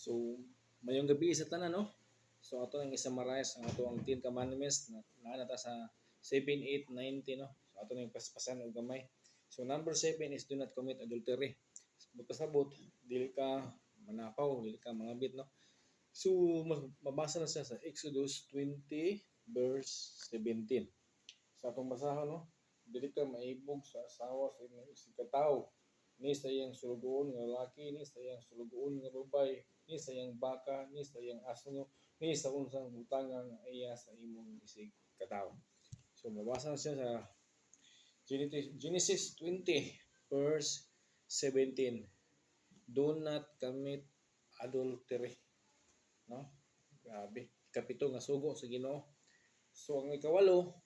So, mayong gabi sa tanan, no? So, ato ang i-summarize ang ato ang 10 commandments na nata sa 7, 8, 9, 10, no? So, ato nang paspasan og gamay. So, number 7 is do not commit adultery. Pagpasabot, dili ka manakaw, dili ka mangabit, no? So, mabasa na siya sa Exodus 20 verse 17. Sa atong basahon, no? Dili ka maibog sa asawa sa imong isig ka tawo, ni sa iyang sulugoon nga lalaki, ni sa iyang sulugoon nga babay, ni sa iyang baka, ni sa iyang asno, ni sa unsang butangan nga iya sa imong isig ka tawo. So mabasa na siya sa Genesis 20 verse 17. Do not commit adultery. No? Grabe. Kapito nga sugo sa Ginoo. So ang ikawalo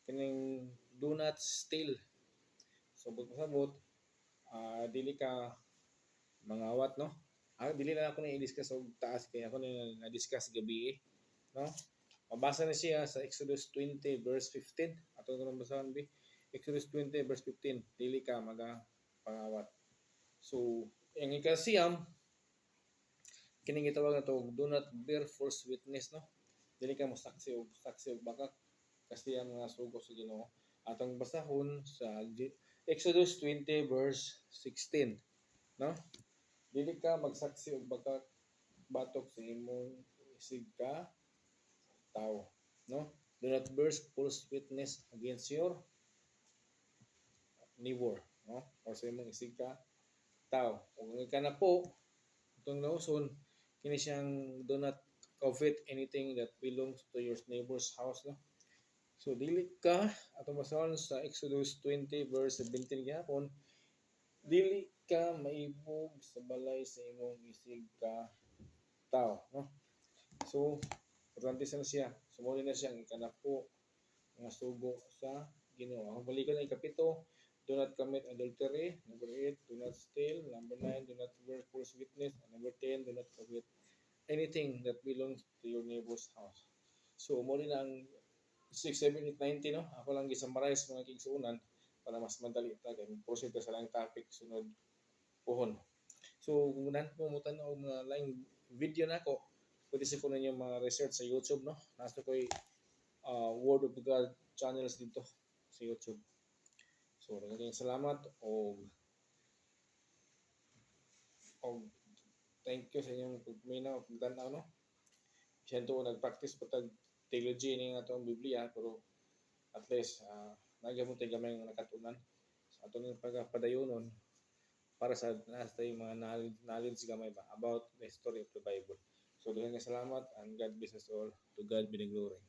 kining do not steal. So pagpasabot, dili ka mangawat, no? Dili na ako na i-discuss og taas kay ako na discuss gabi, no? Mabasa na siya sa Exodus 20 verse 15. Ato na basahan bi. Exodus 20 verse 15. Dili ka pangawat. So, ang ikasiyam kining gitawag na to do not bear false witness, no? Dili ka mosaksi og baka kasi ang mga sugo sa Ginoo. Atong basahon sa Exodus 20 verse 16, no? Dili ka magsaksi og batok sa imong isig ka tao, no? Do not bear false witness against your neighbor, no? O sa imong isig ka tao. Kung ka na po itong nauson kini siyang do not covet anything that belongs to your neighbor's house, no? So dili ka atong basahon sa Exodus 20 verse 17 gyapon, dili ka maibog sa balay sa imong isig ka tao, no? So importante na siya. Sumuli na siya ang ikanapo nga sugo sa Ginoo. Ang balikan ay kapito, do not commit adultery. Number 8, do not steal. Number 9, do not bear false witness. And number 10, do not covet anything that belongs to your neighbor's house. So, mo rin ang 6, 7, 8, 9, no? Ako lang gisummarize mga kigsuunan para mas madali ta kay proceed sa lang topic sunod pohon. So, kung pumuntan og mga laing video nako, pwede sa ko ninyo mga research sa YouTube, no? Nasa ko'y Word of God channels dito sa YouTube. So, maraming salamat o thank you sa inyong pagminaw, pagtanaw, no? Siyento nag-practice pa tag theology ni nga itong Biblia, pero at least nagyamon tayo gamay nga nakatunan sa ato ng pagpadayonon para sa mga knowledge gamay ba about the story of the Bible. So, daghang salamat and God bless us all. To God be the glory.